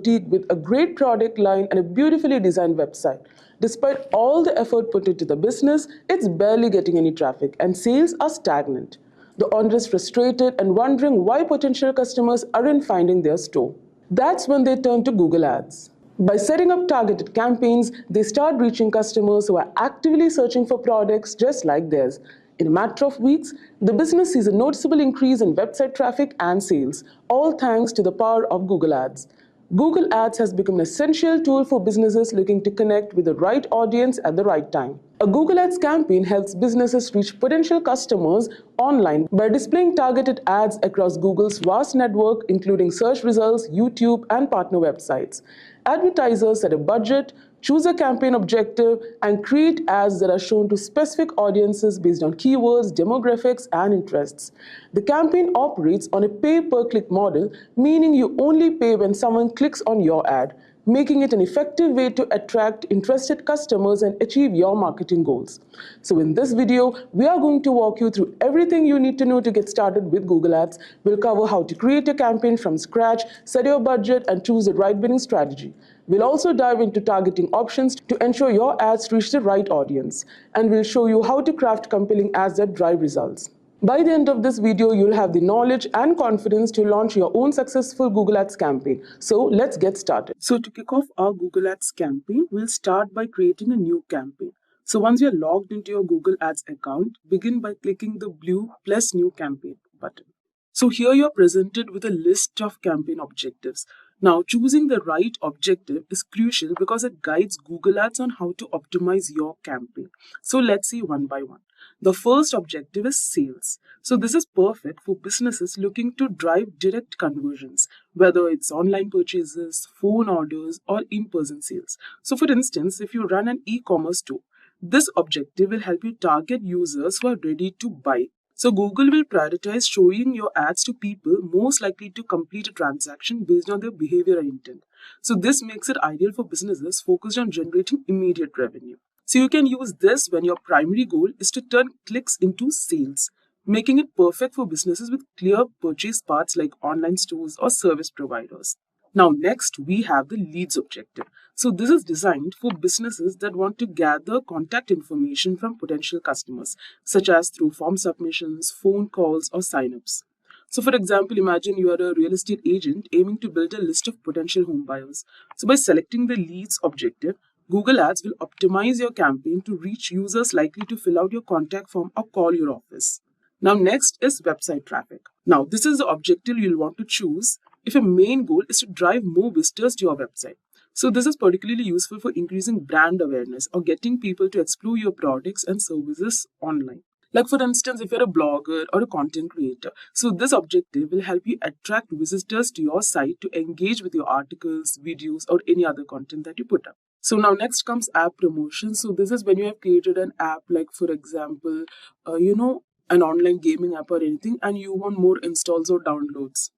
boutique with a great product line and a beautifully designed website. Despite all the effort put into the business, it's barely getting any traffic and sales are stagnant. The owner is frustrated and wondering why potential customers aren't finding their store. That's when they turn to Google Ads. By setting up targeted campaigns, they start reaching customers who are actively searching for products just like theirs. In a matter of weeks, the business sees a noticeable increase in website traffic and sales, all thanks to the power of Google Ads. Google Ads has become an essential tool for businesses looking to connect with the right audience at the right time. A Google Ads campaign helps businesses reach potential customers online by displaying targeted ads across Google's vast network, including search results, YouTube, and partner websites. Advertisers set a budget, choose a campaign objective, and create ads that are shown to specific audiences based on keywords, demographics, and interests. The campaign operates on a pay-per-click model, meaning you only pay when someone clicks on your ad, making it an effective way to attract interested customers and achieve your marketing goals. So in this video, we are going to walk you through everything you need to know to get started with Google Ads. We'll cover how to create a campaign from scratch, set your budget, and choose the right bidding strategy. We'll also dive into targeting options to ensure your ads reach the right audience. And we'll show you how to craft compelling ads that drive results. By the end of this video, you'll have the knowledge and confidence to launch your own successful Google Ads campaign. So let's get started. So to kick off our Google Ads campaign, we'll start by creating a new campaign. So once you're logged into your Google Ads account, begin by clicking the blue plus new campaign button. So here you're presented with a list of campaign objectives. Now, choosing the right objective is crucial because it guides Google Ads on how to optimize your campaign. So let's see one by one. The first objective is sales. So this is perfect for businesses looking to drive direct conversions, whether it's online purchases, phone orders, or in-person sales. So for instance, if you run an e-commerce store, this objective will help you target users who are ready to buy. So Google will prioritize showing your ads to people most likely to complete a transaction based on their behavior and intent. So this makes it ideal for businesses focused on generating immediate revenue. So you can use this when your primary goal is to turn clicks into sales, making it perfect for businesses with clear purchase paths like online stores or service providers. Now next, we have the leads objective. So this is designed for businesses that want to gather contact information from potential customers, such as through form submissions, phone calls, or signups. So for example, imagine you are a real estate agent aiming to build a list of potential home buyers. So by selecting the leads objective, Google Ads will optimize your campaign to reach users likely to fill out your contact form or call your office. Now next is website traffic. Now this is the objective you'll want to choose if your main goal is to drive more visitors to your website. So this is particularly useful for increasing brand awareness or getting people to explore your products and services online. Like for instance, if you're a blogger or a content creator, so this objective will help you attract visitors to your site to engage with your articles, videos, or any other content that you put up. So now next comes app promotion. So this is when you have created an app, like for example, an online gaming app or anything, and you want more installs or downloads.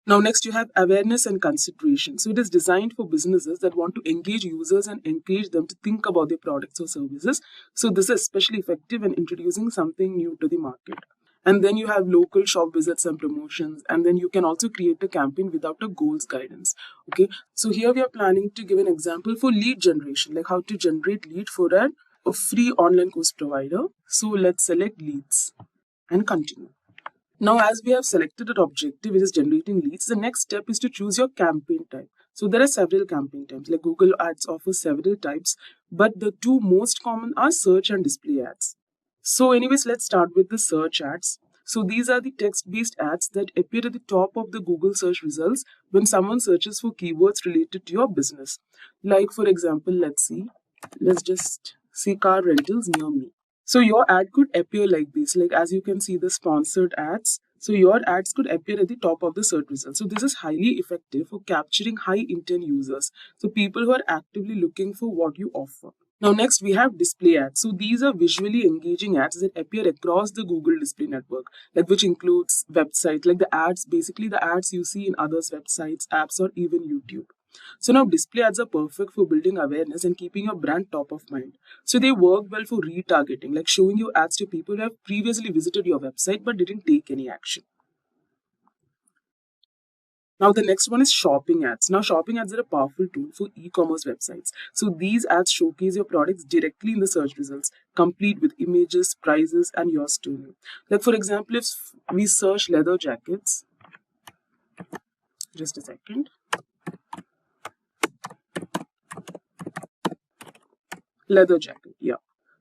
Now next you have awareness and consideration. So it is designed for businesses that want to engage users and encourage them to think about their products or services. So this is especially effective in introducing something new to the market. And then you have local shop visits and promotions. And then you can also create a campaign without a goals guidance. Okay, so here we are planning to give an example for lead generation, like how to generate lead for a free online course provider. So let's select leads and continue. Now, as we have selected an objective which is generating leads, the next step is to choose your campaign type. So there are several campaign types, like Google Ads offers several types, but the two most common are search and display ads. So anyways, let's start with the search ads. So these are the text-based ads that appear at the top of the Google search results when someone searches for keywords related to your business. Like for example, let's just see car rentals near me. So your ad could appear like this, like as you can see the sponsored ads. So your ads could appear at the top of the search results. So this is highly effective for capturing high intent users. So people who are actively looking for what you offer. Now next we have display ads. So these are visually engaging ads that appear across the Google display network, like which includes websites, like the ads, basically the ads you see in others' websites, apps, or even YouTube. So now display ads are perfect for building awareness and keeping your brand top of mind. So they work well for retargeting, like showing your ads to people who have previously visited your website but didn't take any action. Now the next one is shopping ads. Now shopping ads are a powerful tool for e-commerce websites. So these ads showcase your products directly in the search results, complete with images, prices, and your story. Like for example, if we search leather jackets, just a second. Leather jacket, yeah.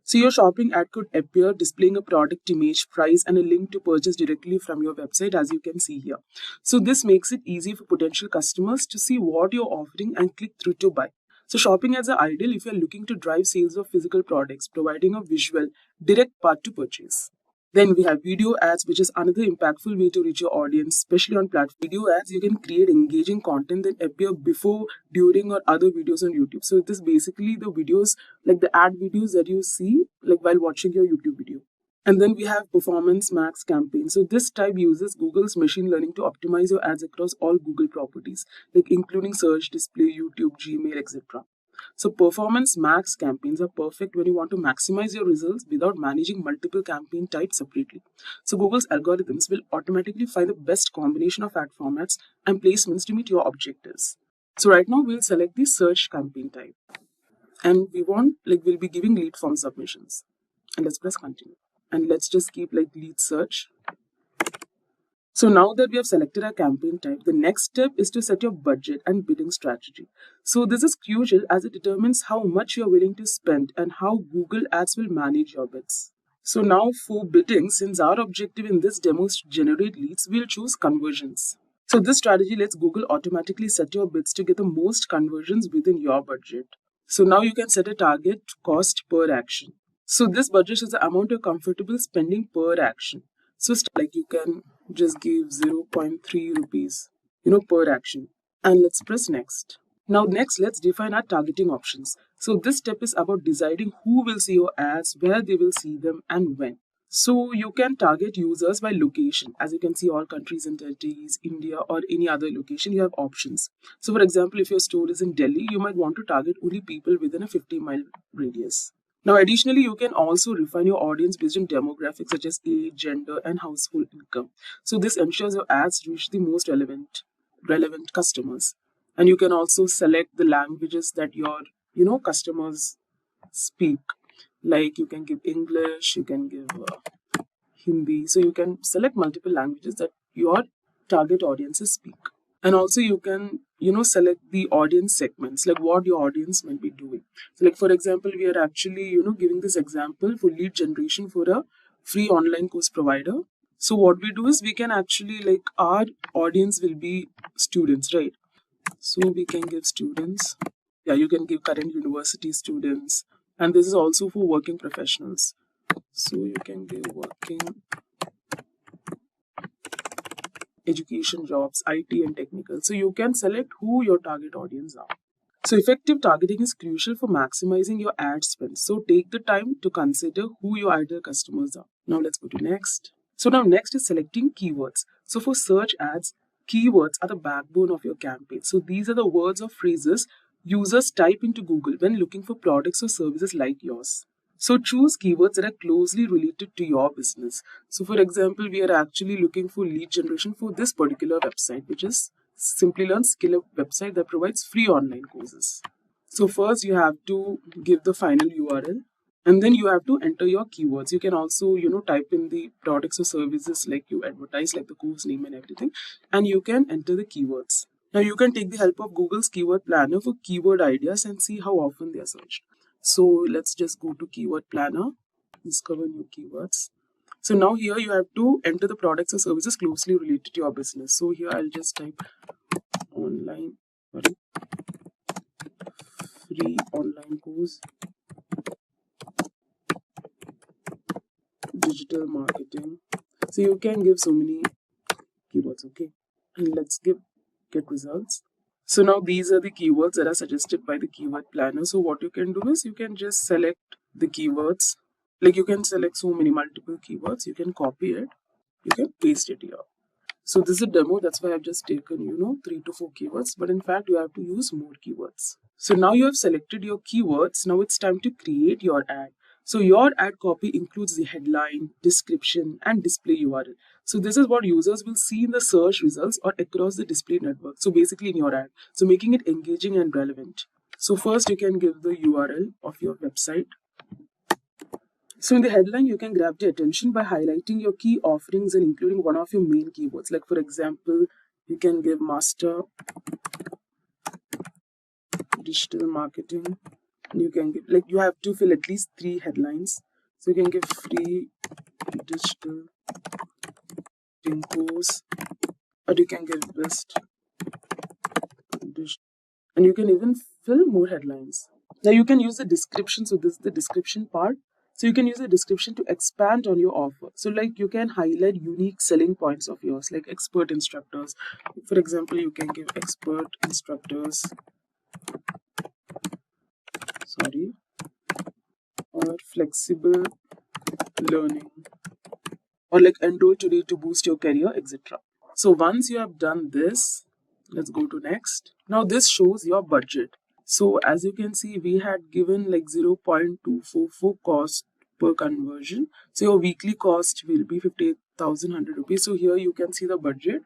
So your shopping ad could appear displaying a product image, price, and a link to purchase directly from your website, as you can see here. So this makes it easy for potential customers to see what you're offering and click through to buy. So shopping ads are ideal if you're looking to drive sales of physical products, providing a visual, direct path to purchase. Then we have video ads, which is another impactful way to reach your audience, especially on platform. Video ads, you can create engaging content that appear before, during, or other videos on YouTube. So it is basically the videos, like the ad videos that you see like while watching your YouTube video. And then we have performance max campaign. So this type uses Google's machine learning to optimize your ads across all Google properties, like including search, display, YouTube, Gmail, etc. So performance max campaigns are perfect when you want to maximize your results without managing multiple campaign types separately. So Google's algorithms will automatically find the best combination of ad formats and placements to meet your objectives. So right now we'll select the search campaign type, and we'll be giving lead form submissions, and let's press continue, and let's just keep like lead search. So now that we have selected our campaign type, the next step is to set your budget and bidding strategy. So this is crucial as it determines how much you're willing to spend and how Google Ads will manage your bids. So now for bidding, since our objective in this demo is to generate leads, we'll choose conversions. So this strategy lets Google automatically set your bids to get the most conversions within your budget. So now you can set a target cost per action. So this budget is the amount you're comfortable spending per action. So like you can just give 0.3 rupees, per action. And let's press next. Now next, let's define our targeting options. So this step is about deciding who will see your ads, where they will see them, and when. So you can target users by location. As you can see, all countries and territories, India, or any other location, you have options. So for example, if your store is in Delhi, you might want to target only people within a 50-mile radius. Now, additionally, you can also refine your audience based on demographics such as age, gender, and household income. So this ensures your ads reach the most relevant customers. And you can also select the languages that your customers speak. Like you can give English, you can give Hindi. So you can select multiple languages that your target audiences speak. And also you can select the audience segments, like what your audience might be doing. So like for example, we are actually giving this example for lead generation for a free online course provider. So what we do is we can actually, like, our audience will be students, right? So we can give students. Yeah, you can give current university students, and this is also for working professionals. So you can give working, education, jobs, IT, and technical. So you can select who your target audience are. So effective targeting is crucial for maximizing your ad spend. So take the time to consider who your ideal customers are. Now let's go to next. So now next is selecting keywords. So for search ads, keywords are the backbone of your campaign. So these are the words or phrases users type into Google when looking for products or services like yours. So choose keywords that are closely related to your business. So for example, we are actually looking for lead generation for this particular website, which is Simply Learn Skill website that provides free online courses. So first you have to give the final URL, and then you have to enter your keywords. You can also, type in the products or services like you advertise, like the course name and everything, and you can enter the keywords. Now you can take the help of Google's keyword planner for keyword ideas and see how often they are searched. So let's just go to keyword planner, discover new keywords. So now here you have to enter the products or services closely related to your business. So here I'll just type free online course, digital marketing. So you can give so many keywords, okay? And let's get results. So now these are the keywords that are suggested by the keyword planner. So what you can do is you can just select the keywords. Like you can select so many multiple keywords. You can copy it. You can paste it here. So this is a demo. That's why I've just taken, 3 to 4 keywords. But in fact, you have to use more keywords. So now you have selected your keywords. Now it's time to create your ad. So your ad copy includes the headline, description, and display URL. So this is what users will see in the search results or across the display network. So basically in your ad. So making it engaging and relevant. So first you can give the URL of your website. So in the headline, you can grab the attention by highlighting your key offerings and including one of your main keywords. Like for example, you can give master digital marketing. You can give, like, you have to fill at least 3 headlines. So you can give free digital course, or you can give best digital, and you can even fill more headlines. Now you can use the description. So this is the description part. So you can use the description to expand on your offer. So like you can highlight unique selling points of yours, like expert instructors. For example, you can give expert instructors, or flexible learning, or like enroll today to boost your career, etc. So once you have done this, let's go to next. Now this shows your budget. So as you can see, we had given like 0.244 cost per conversion. So your weekly cost will be 58,100 rupees. So here you can see the budget.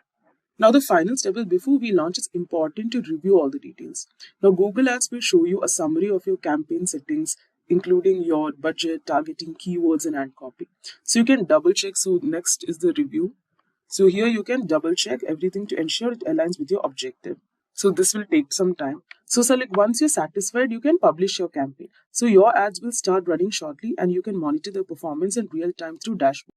Now the final step is, before we launch, it's important to review all the details. Now Google Ads will show you a summary of your campaign settings, including your budget, targeting, keywords, and ad copy. So you can double check. So next is the review. So here you can double check everything to ensure it aligns with your objective. So this will take some time. So like once you're satisfied, you can publish your campaign. So your ads will start running shortly and you can monitor the performance in real time through dashboard.